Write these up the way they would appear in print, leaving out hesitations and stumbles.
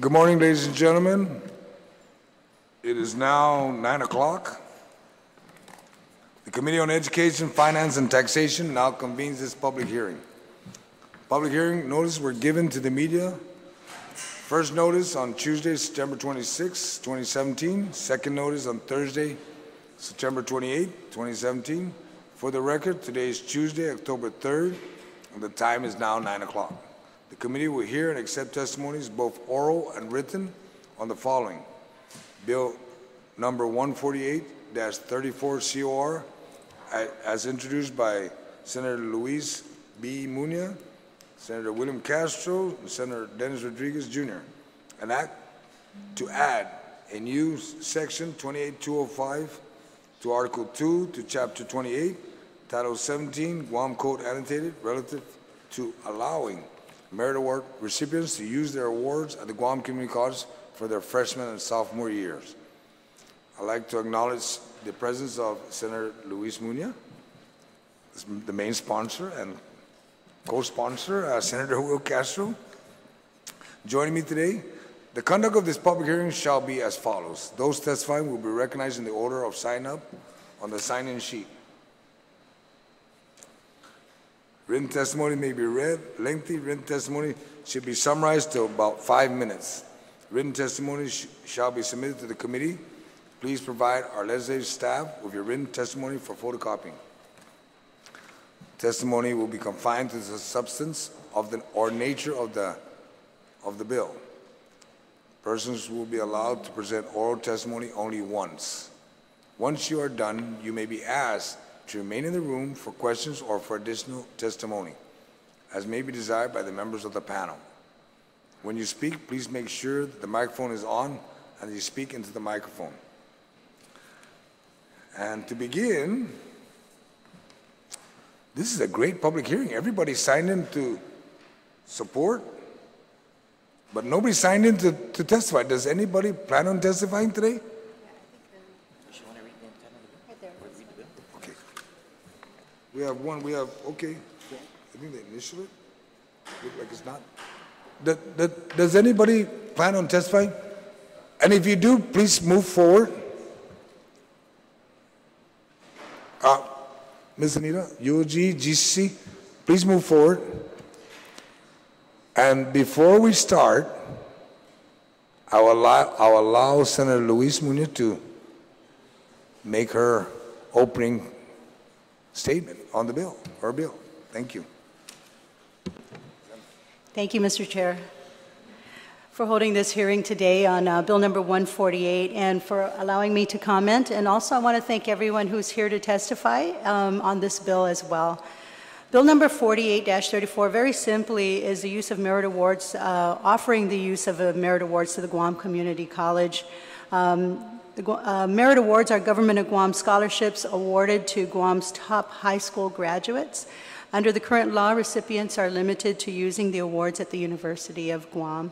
Good morning, ladies and gentlemen. It is now 9 o'clock. The Committee on Education, Finance, and Taxation now convenes this public hearing. Public hearing notice were given to the media. First notice on Tuesday, September 26, 2017. Second notice on Thursday, September 28, 2017. For the record, today is Tuesday, October 3rd, and the time is now 9 o'clock. The committee will hear and accept testimonies, both oral and written, on the following. Bill number 148-34 COR, as introduced by Senator Luis B. Muñoz, Senator William Castro, and Senator Dennis Rodriguez, Jr. An act to add a new section 28205 to Article 2 to Chapter 28, Title 17, Guam Code annotated, relative to allowing Merit Award recipients to use their awards at the Guam Community College for their freshman and sophomore years. I'd like to acknowledge the presence of Senator Luis Muñoz, the main sponsor, and co-sponsor, Senator Will Castro. Joining me today, the conduct of this public hearing shall be as follows. Those testifying will be recognized in the order of sign-up on the sign-in sheet. Written testimony may be read. Lengthy written testimony should be summarized to about 5 minutes. Written testimony shall be submitted to the committee. Please provide our legislative staff with your written testimony for photocopying. Testimony will be confined to the substance of or nature of the bill. Persons will be allowed to present oral testimony only once. Once you are done, you may be asked to remain in the room for questions or for additional testimony, as may be desired by the members of the panel. When you speak, please make sure that the microphone is on and that you speak into the microphone. And to begin, this is a great public hearing. Everybody signed in to support, but nobody signed in to testify. Does anybody plan on testifying today? Okay. We have one, okay. I think they initial it. Look like it's not. Does anybody plan on testifying? And if you do, please move forward. Ms. Anita, UOG, GCC, please move forward. And before we start, I'll allow Senator Luis Muñoz to make her opening statement on the bill, or bill. Thank you. Thank you, Mr. Chair, for holding this hearing today on Bill number 148 and for allowing me to comment. And also I want to thank everyone who's here to testify on this bill as well. Bill number 48-34 very simply is the use of merit awards, offering the use of merit awards to the Guam Community College. Merit awards are government of Guam scholarships awarded to Guam's top high school graduates. Under the current law, recipients are limited to using the awards at the University of Guam.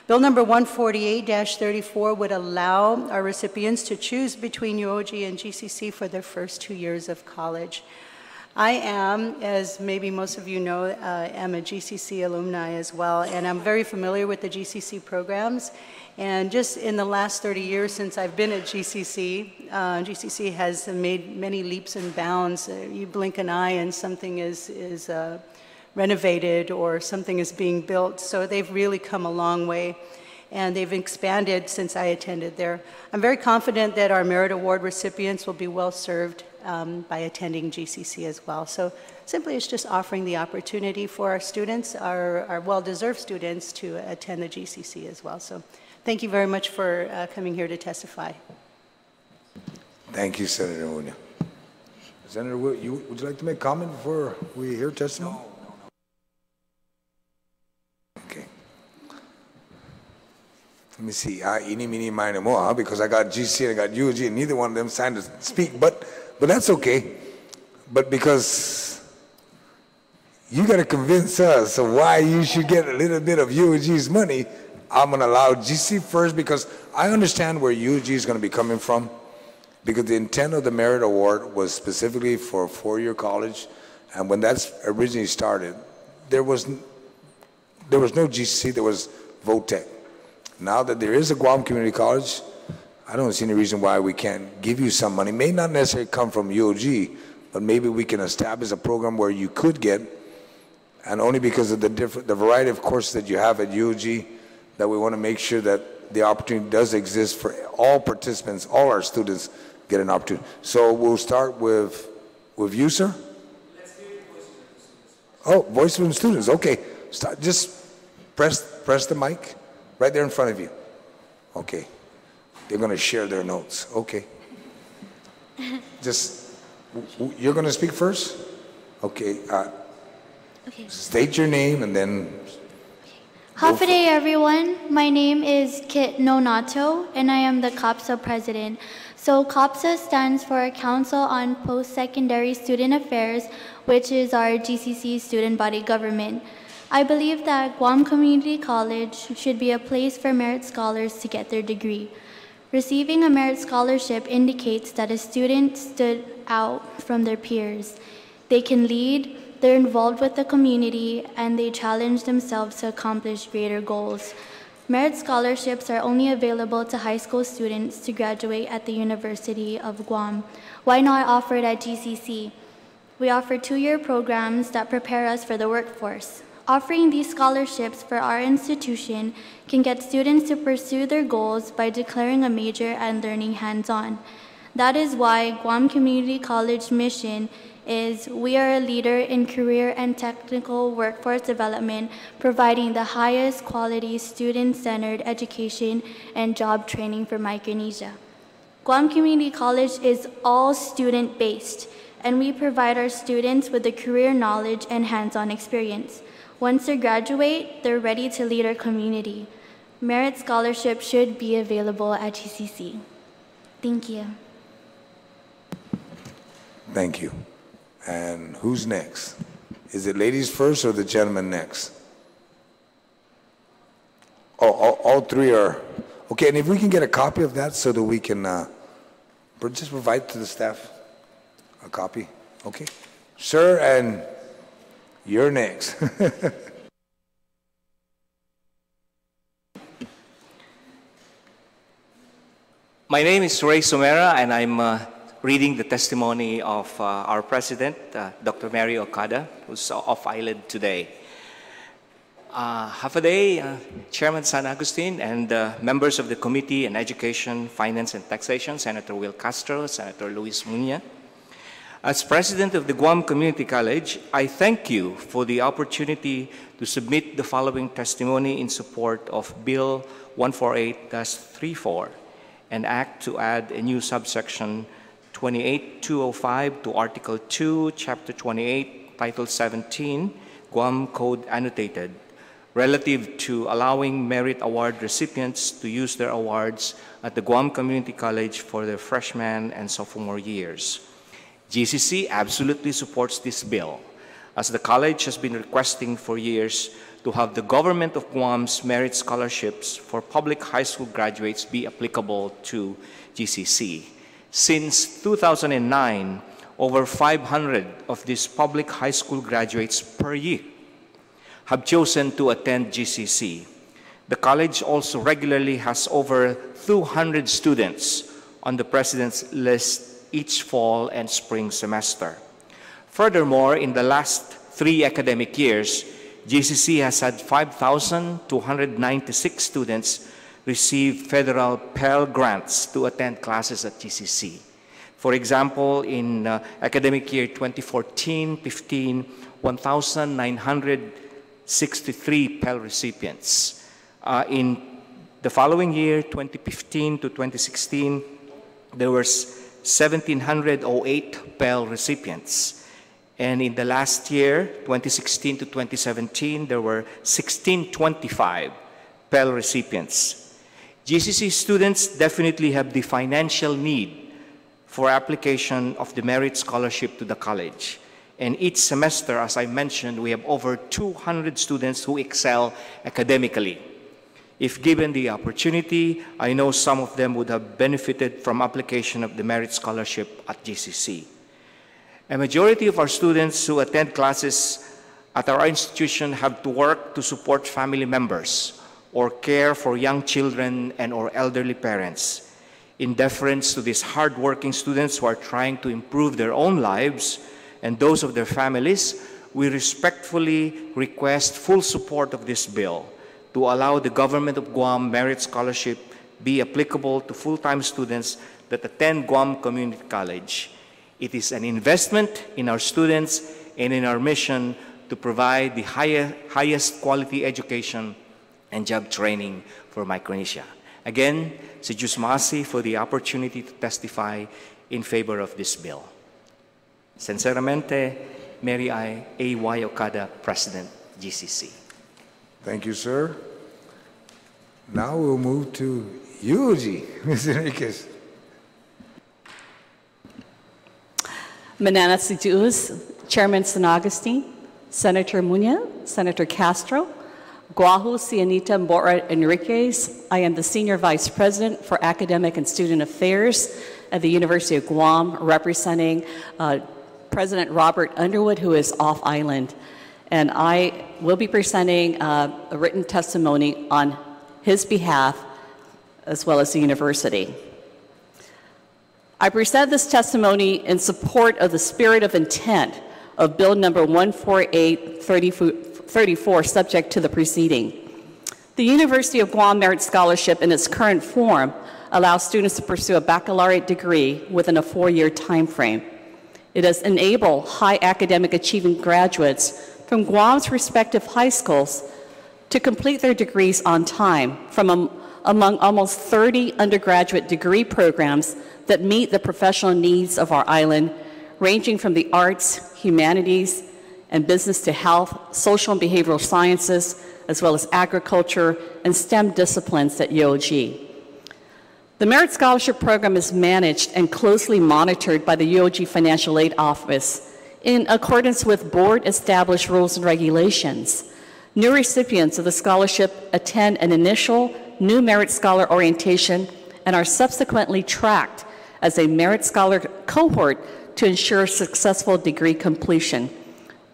Bill number 148-34 would allow our recipients to choose between UOG and GCC for their first 2 years of college. I am, as maybe most of you know, am a GCC alumni as well, and I'm very familiar with the GCC programs. And just in the last 30 years since I've been at GCC, GCC has made many leaps and bounds. You blink an eye and something is renovated or something is being built. So they've really come a long way, and they've expanded since I attended there. I'm very confident that our Merit Award recipients will be well served by attending GCC as well. So simply it's just offering the opportunity for our students, our well-deserved students, to attend the GCC as well. So thank you very much for coming here to testify. Thank you, Senator Muñoz. Senator, would you like to make a comment before we hear testimony? No. Okay. Let me see. Eeny, meeny, miny, moe, because I got GC and I got UOG, and neither one of them signed to speak, but that's okay. But because you got to convince us of why you should get a little bit of UOG's money, I'm going to allow GC first, because I understand where UOG is going to be coming from, because the intent of the Merit Award was specifically for a four-year college, and when that's originally started, there was no GC, there was VOTEC. Now that there is a Guam Community College, I don't see any reason why we can't give you some money. May not necessarily come from UOG, but maybe we can establish a program where you could get, and only because of the variety of courses that you have at UOG, that we want to make sure that the opportunity does exist for all participants, all our students get an opportunity. So we'll start with you, sir. Let's hear the voice of the students. Oh, voice from students. Okay, just press the mic right there in front of you. Okay, they're going to share their notes. Okay, you're going to speak first. Okay. Okay. State your name and then. Hafaday, everyone. My name is Kit Nonato, and I am the COPSA president. So COPSA stands for Council on Post-Secondary Student Affairs, which is our GCC student body government. I believe that Guam Community College should be a place for merit scholars to get their degree. Receiving a merit scholarship indicates that a student stood out from their peers. They can lead, they're involved with the community, and they challenge themselves to accomplish greater goals. Merit scholarships are only available to high school students to graduate at the University of Guam. Why not offer it at GCC? We offer 2-year programs that prepare us for the workforce. Offering these scholarships for our institution can get students to pursue their goals by declaring a major and learning hands-on. That is why Guam Community College mission is we are a leader in career and technical workforce development, providing the highest quality student-centered education and job training for Micronesia. Guam Community College is all student-based, and we provide our students with the career knowledge and hands-on experience. Once they graduate, they're ready to lead our community. Merit scholarship should be available at GCC. Thank you. Thank you. And who's next? Is it ladies first or the gentleman next? Oh, all three are. Okay, and if we can get a copy of that so that we can just provide to the staff a copy. Okay. Sir, and you're next. My name is Ray Somera, and I'm reading the testimony of our president, Dr. Mary Okada, who's off-island today. Hafaday, Chairman San Agustin, and members of the Committee on Education, Finance, and Taxation, Senator Will Castro, Senator Luis Muña. As president of the Guam Community College, I thank you for the opportunity to submit the following testimony in support of Bill 148-34, an act to add a new subsection 28205 to Article 2, Chapter 28, Title 17, Guam Code Annotated, relative to allowing merit award recipients to use their awards at the Guam Community College for their freshman and sophomore years. GCC absolutely supports this bill, as the college has been requesting for years to have the government of Guam's merit scholarships for public high school graduates be applicable to GCC. Since 2009, over 500 of these public high school graduates per year have chosen to attend GCC. The college also regularly has over 200 students on the president's list each fall and spring semester. Furthermore, in the last 3 academic years, GCC has had 5,296 students receive federal Pell Grants to attend classes at GCC. For example, in academic year 2014-15, 1,963 Pell recipients. In the following year, 2015 to 2016, there were 1,708 Pell recipients. And in the last year, 2016 to 2017, there were 1,625 Pell recipients. GCC students definitely have the financial need for application of the merit scholarship to the college. And each semester, as I mentioned, we have over 200 students who excel academically. If given the opportunity, I know some of them would have benefited from application of the merit scholarship at GCC. A majority of our students who attend classes at our institution have to work to support family members or care for young children and or elderly parents. In deference to these hardworking students who are trying to improve their own lives and those of their families, we respectfully request full support of this bill to allow the Government of Guam Merit Scholarship be applicable to full-time students that attend Guam Community College. It is an investment in our students and in our mission to provide the highest quality education and job training for Micronesia. Again, si Diyos maasi for the opportunity to testify in favor of this bill. Sinceramente, Mary I. A.Y. Okada, President, GCC. Thank you, sir. Now we'll move to eulogy, Ms. Enriquez. Manana Situus, Chairman San Agustin, Senator Muña, Senator Castro, Guahu Cianita Mbora Enriquez. I am the Senior Vice President for Academic and Student Affairs at the University of Guam, representing President Robert Underwood, who is off island. And I will be presenting a written testimony on his behalf, as well as the university. I present this testimony in support of the spirit of intent of Bill number 14834, subject to the preceding. The University of Guam Merit Scholarship in its current form allows students to pursue a baccalaureate degree within a 4-year time frame. It has enabled high academic achieving graduates from Guam's respective high schools to complete their degrees on time from among almost 30 undergraduate degree programs that meet the professional needs of our island, ranging from the arts, humanities, and business to health, social and behavioral sciences, as well as agriculture and STEM disciplines at UOG. The Merit Scholarship Program is managed and closely monitored by the UOG Financial Aid Office in accordance with board-established rules and regulations. New recipients of the scholarship attend an initial new Merit Scholar orientation and are subsequently tracked as a Merit Scholar cohort to ensure successful degree completion.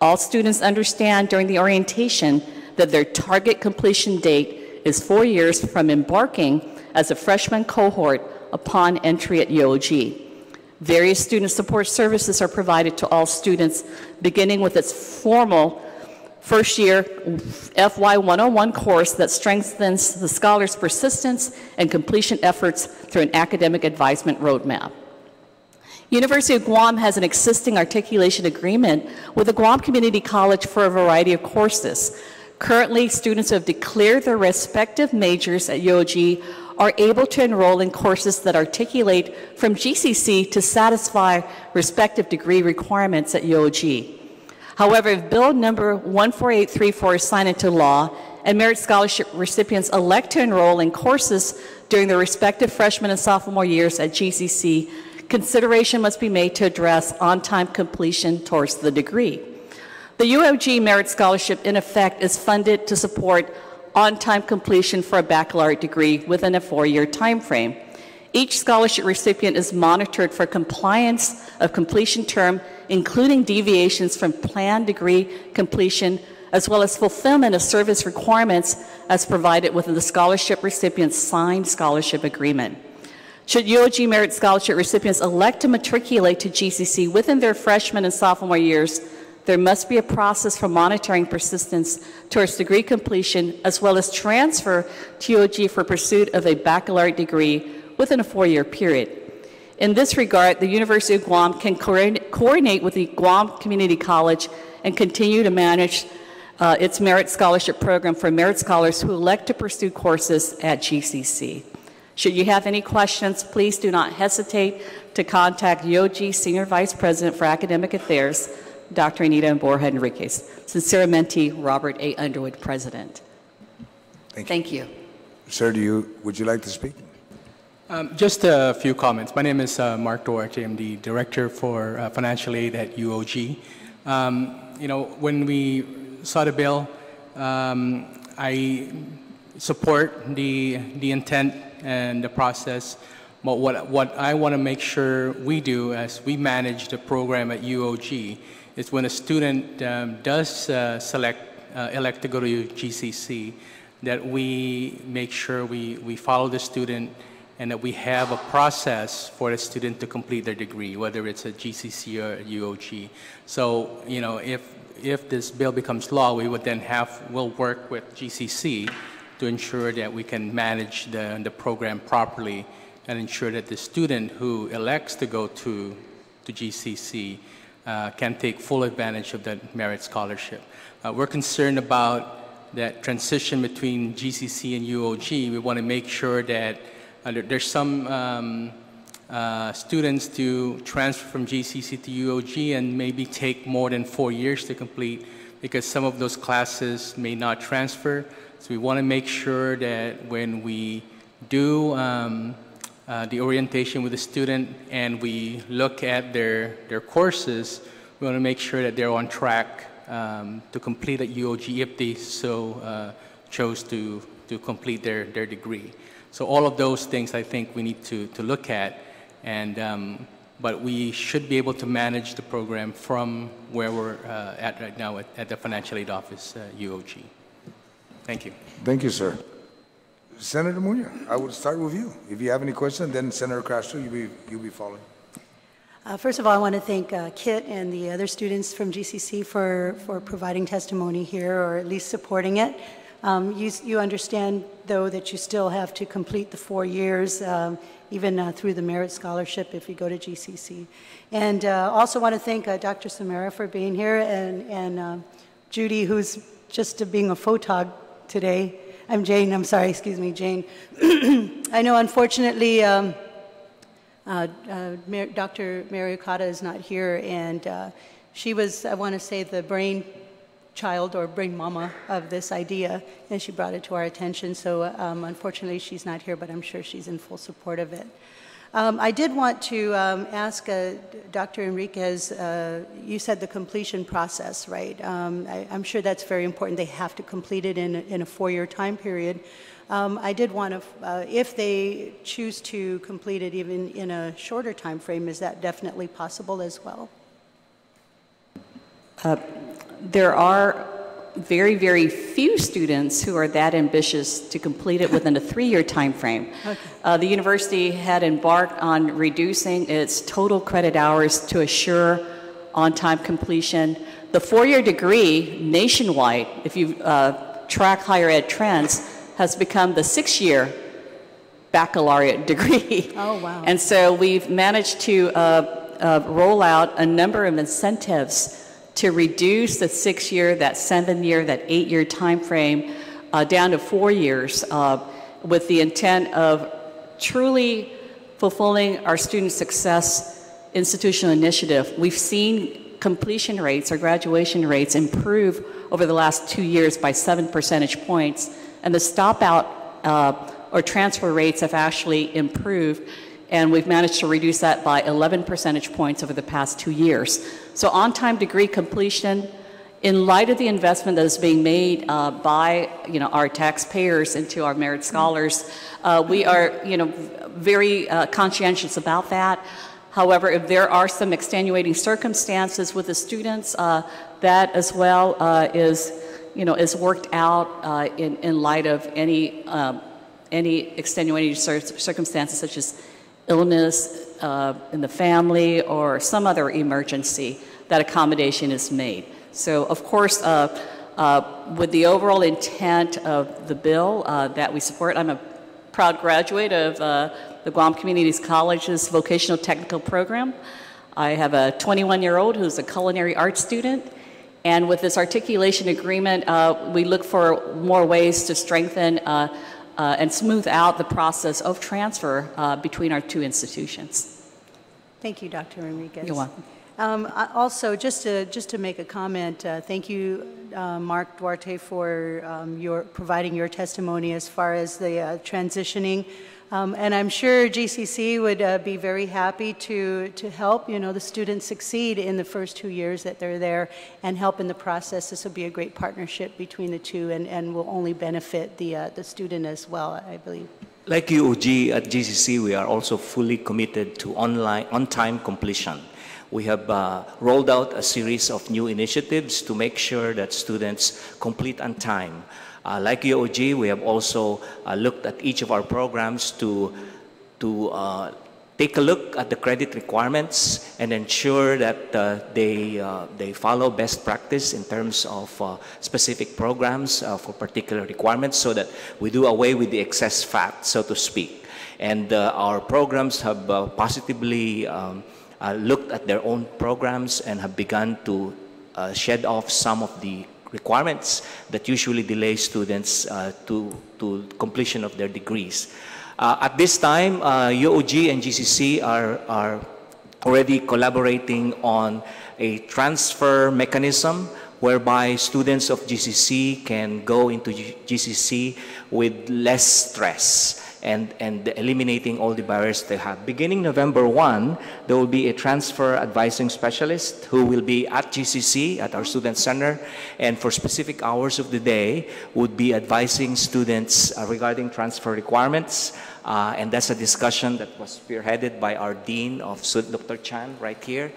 All students understand during the orientation that their target completion date is 4 years from embarking as a freshman cohort upon entry at UOG. Various student support services are provided to all students, beginning with its formal first-year FY 101 course that strengthens the scholar's persistence and completion efforts through an academic advisement roadmap. University of Guam has an existing articulation agreement with the Guam Community College for a variety of courses. Currently, students who have declared their respective majors at UOG are able to enroll in courses that articulate from GCC to satisfy respective degree requirements at UOG. However, if Bill number 14834 is signed into law and Merit Scholarship recipients elect to enroll in courses during their respective freshman and sophomore years at GCC, consideration must be made to address on-time completion towards the degree. The UOG Merit Scholarship, in effect, is funded to support on-time completion for a baccalaureate degree within a 4-year time frame. Each scholarship recipient is monitored for compliance of completion term, including deviations from planned degree completion, as well as fulfillment of service requirements as provided within the scholarship recipient's signed scholarship agreement. Should UOG Merit Scholarship recipients elect to matriculate to GCC within their freshman and sophomore years, there must be a process for monitoring persistence towards degree completion, as well as transfer to UOG for pursuit of a baccalaureate degree within a 4-year period. In this regard, the University of Guam can coordinate with the Guam Community College and continue to manage its Merit Scholarship Program for merit scholars who elect to pursue courses at GCC. Should you have any questions, please do not hesitate to contact UOG Senior Vice President for Academic Affairs, Dr. Anita Borja Enriquez. Sinceramente, Robert A. Underwood, President. Thank you. Sir, would you like to speak? Just a few comments. My name is Mark Duarte. I'm the Director for Financial Aid at UOG. When we saw the bill, I support the intent and the process. But what I want to make sure we do as we manage the program at UOG is when a student does elect to go to GCC, that we make sure we follow the student and that we have a process for the student to complete their degree, whether it's a GCC or a UOG. So, you know, if this bill becomes law, we would then we'll work with GCC to ensure that we can manage the program properly and ensure that the student who elects to go to GCC can take full advantage of that merit scholarship. We're concerned about that transition between GCC and UOG. We want to make sure that there's some students to transfer from GCC to UOG and maybe take more than 4 years to complete because some of those classes may not transfer. So we want to make sure that when we do the orientation with the student and we look at their courses, we want to make sure that they're on track to complete at UOG if they so chose to complete their degree. So all of those things I think we need to look at, and but we should be able to manage the program from where we're at right now at the Financial Aid Office, UOG. Thank you. Thank you, sir. Senator Muñoz, I would start with you. If you have any questions, then Senator Castro, you'll be following. First of all, I want to thank Kit and the other students from GCC for providing testimony here, or at least supporting it. You understand, though, that you still have to complete the 4 years, even through the merit scholarship if you go to GCC. And also want to thank Dr. Samara for being here, and Judy, who's just being a photog today. I'm Jane, I'm sorry, excuse me, Jane. I know, unfortunately, Dr. Mary Okada is not here, and she was, I want to say, the brain child or brain mama of this idea, and she brought it to our attention. So unfortunately, she's not here, but I'm sure she's in full support of it. I did want to ask Dr. Enriquez, you said the completion process, right? I'm sure that's very important. They have to complete it in a 4-year time period. I did want to, if they choose to complete it even in a shorter time frame, is that definitely possible as well? There are very, very few students who are that ambitious to complete it within a 3-year time frame. Okay. The university had embarked on reducing its total credit hours to assure on-time completion. The 4-year degree nationwide, if you track higher ed trends, has become the 6-year baccalaureate degree. Oh, wow. And so we've managed to roll out a number of incentives to reduce the 6-year, that 7-year, that 8-year time frame down to 4 years with the intent of truly fulfilling our student success institutional initiative. We've seen completion rates or graduation rates improve over the last 2 years by 7 percentage points, and the stop out or transfer rates have actually improved, and we've managed to reduce that by 11 percentage points over the past 2 years. So on-time degree completion, in light of the investment that is being made by our taxpayers into our merit scholars, we are very conscientious about that. However, if there are some extenuating circumstances with the students, that as well is worked out in light of any extenuating circumstances such as illness in the family or some other emergency, that accommodation is made. So, of course, with the overall intent of the bill that we support, I'm a proud graduate of the Guam Community College's Vocational Technical Program. I have a 21-year-old who's a culinary arts student, and with this articulation agreement, we look for more ways to strengthen and smooth out the process of transfer between our two institutions. Thank you, Dr. Enriquez. You're welcome. Also, just to make a comment, thank you, Mark Duarte, for providing your testimony as far as the transitioning. And I'm sure GCC would be very happy to help, the students succeed in the first 2 years that they're there and help in the process. This will be a great partnership between the two and will only benefit the student as well, I believe. Like UOG at GCC, we are also fully committed to on-time completion. We have rolled out a series of new initiatives to make sure that students complete on time. Like UOG, we have also looked at each of our programs to take a look at the credit requirements and ensure that they follow best practice in terms of specific programs for particular requirements, so that we do away with the excess fat, so to speak. And our programs have positively looked at their own programs and have begun to shed off some of the requirements that usually delay students to completion of their degrees. At this time, UOG and GCC are already collaborating on a transfer mechanism whereby students of GCC can go into GCC with less stress and eliminating all the barriers they have. Beginning November 1, there will be a transfer advising specialist who will be at GCC, at our student center, and for specific hours of the day would be advising students regarding transfer requirements. And that's a discussion that was spearheaded by our Dean of Dr. Chan right here.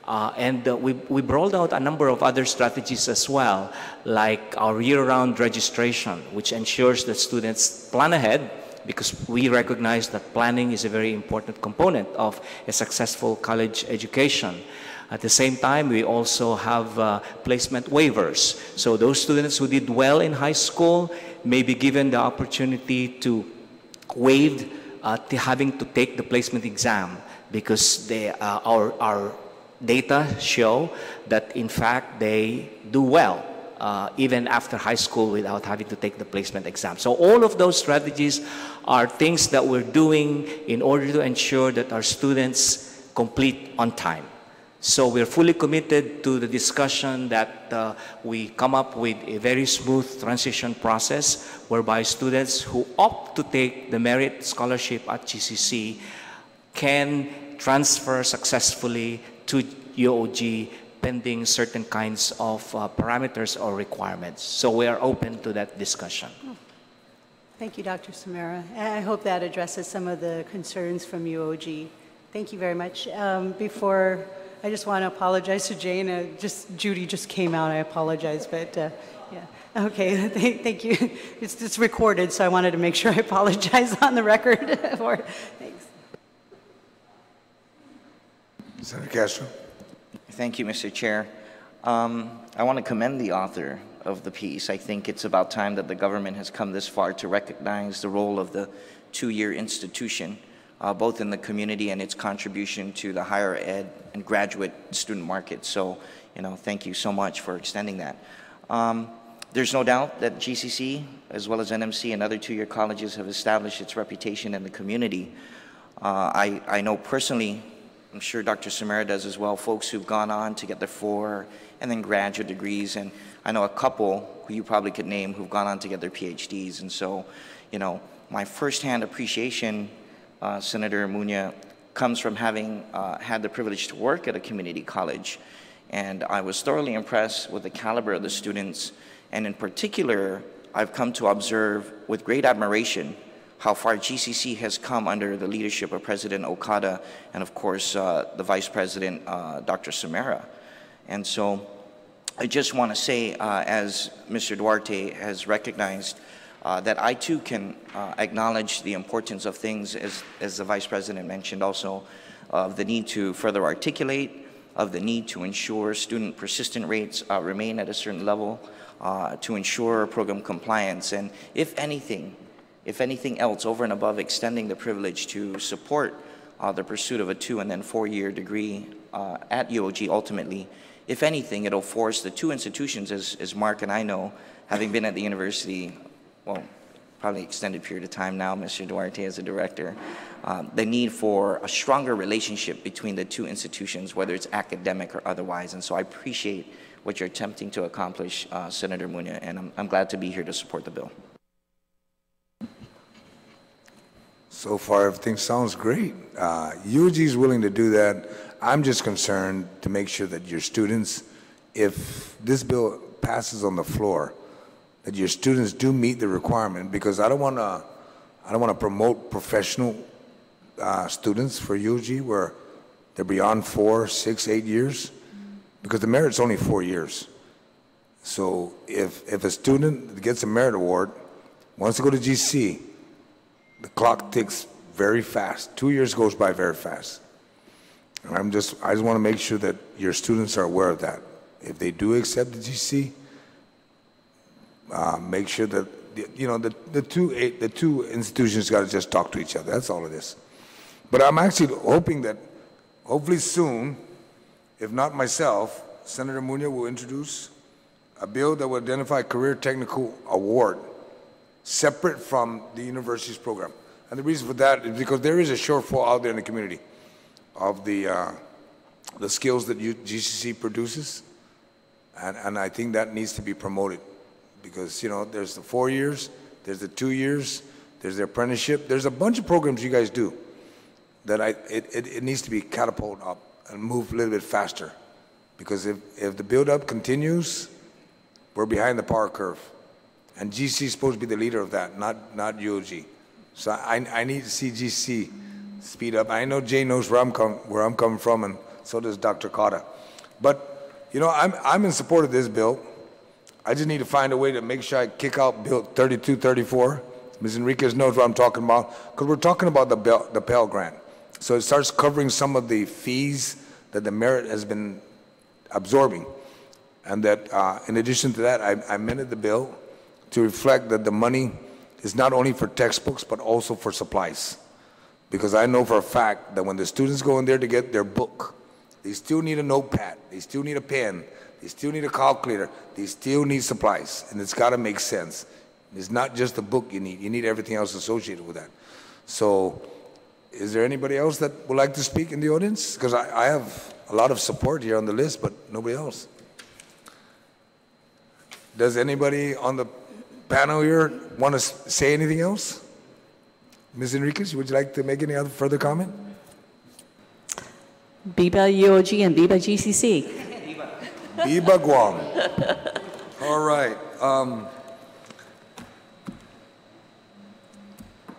We rolled out a number of other strategies as well, like our year-round registration, which ensures that students plan ahead, because we recognize that planning is a very important component of a successful college education. At the same time, we also have placement waivers. So those students who did well in high school may be given the opportunity to waive having to take the placement exam, because our data show that in fact they do well even after high school without having to take the placement exam. So all of those strategies are things that we're doing in order to ensure that our students complete on time. So we're fully committed to the discussion that we come up with a very smooth transition process whereby students who opt to take the merit scholarship at GCC can transfer successfully to UOG pending certain kinds of parameters or requirements. So we are open to that discussion. Thank you, Dr. Samara. I hope that addresses some of the concerns from UOG. Thank you very much. I just want to apologize to Jane. Judy just came out. I apologize, but yeah. Okay, thank you. It's recorded, so I wanted to make sure I apologize on the record. Thanks. Senator Castro. Thank you, Mr. Chair. I want to commend the author of the piece. I think it's about time that the government has come this far to recognize the role of the two-year institution, both in the community and its contribution to the higher ed and graduate student market. So, thank you so much for extending that. There's no doubt that GCC, as well as NMC and other two-year colleges, have established its reputation in the community. I know personally, I'm sure Dr. Samara does as well, folks who've gone on to get their 4 and then graduate degrees, and I know a couple who you probably could name who've gone on to get their PhDs. And so, my firsthand appreciation, Senator Muña, comes from having had the privilege to work at a community college. And I was thoroughly impressed with the caliber of the students. And in particular, I've come to observe with great admiration how far GCC has come under the leadership of President Okada and, of course, the Vice President, Dr. Samara. And so I just want to say, as Mr. Duarte has recognized, that I too can acknowledge the importance of things, as the Vice President mentioned also, of the need to further articulate, of the need to ensure student persistent rates remain at a certain level, to ensure program compliance, and if anything else, over and above extending the privilege to support the pursuit of a 2- and then 4-year degree at UOG ultimately, if anything, it'll force the two institutions, as Mark and I know, having been at the university, well, probably extended period of time now, Mr. Duarte as a director, the need for a stronger relationship between the two institutions, whether it's academic or otherwise. And so I appreciate what you're attempting to accomplish, Senator Muña, and I'm glad to be here to support the bill. So far, everything sounds great. UOG is willing to do that. I'm just concerned to make sure that your students, if this bill passes on the floor, that your students do meet the requirement, because I don't want to promote professional students for UOG where they're beyond 4, 6, 8 years, because the merit's only 4 years. So if a student gets a merit award, wants to go to GC, the clock ticks very fast. 2 years goes by very fast. And I just want to make sure that your students are aware of that. If they do accept the GC, make sure that the two institutions got to just talk to each other. That's all it is. But I'm actually hoping that hopefully soon, if not myself, Senator Muñoz will introduce a bill that will identify career technical award separate from the university's program. And the reason for that is because there is a shortfall out there in the community of the skills that GCC produces. And I think that needs to be promoted because, there's the 4 years, there's the 2 years, there's the apprenticeship. There's a bunch of programs you guys do that it needs to be catapulted up and move a little bit faster. Because if the build-up continues, we're behind the power curve. And GC is supposed to be the leader of that, not UOG. So I need to see GC speed up. I know Jay knows where I'm coming from, and so does Dr. Cotta. But, I'm in support of this bill. I just need to find a way to make sure I kick out Bill 3234. Ms. Enriquez knows what I'm talking about, because we're talking about the Pell Grant. So it starts covering some of the fees that the merit has been absorbing. And that in addition to that, I amended the bill to reflect that the money is not only for textbooks, but also for supplies. Because I know for a fact that when the students go in there to get their book, they still need a notepad, they still need a pen, they still need a calculator, they still need supplies, and it's got to make sense. It's not just the book you need everything else associated with that. So is there anybody else that would like to speak in the audience? Because I have a lot of support here on the list, but nobody else. Does anybody on the panel here want to say anything else? Ms. Enriquez, would you like to make any other further comment? Viva UOG and Viva GCC. Viva Guam. All right.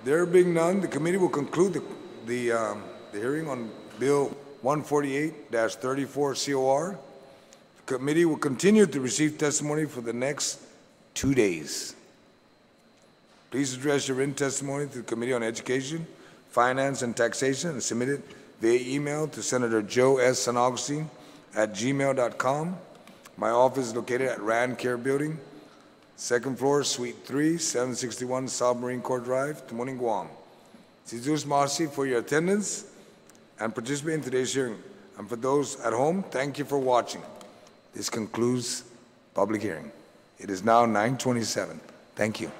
There being none, the committee will conclude the hearing on Bill 148-34 COR. The committee will continue to receive testimony for the next 2 days. Please address your written testimony to the Committee on Education, Finance, and Taxation and submit it via email to Senator Joe S. San Agustin at gmail.com. My office is located at Rand Care Building, 2nd floor, Suite 3, 761 South Marine Corps Drive, Timoning, Guam. Sizus Marci for your attendance and participating in today's hearing. And for those at home, thank you for watching. This concludes public hearing. It is now 9:27. Thank you.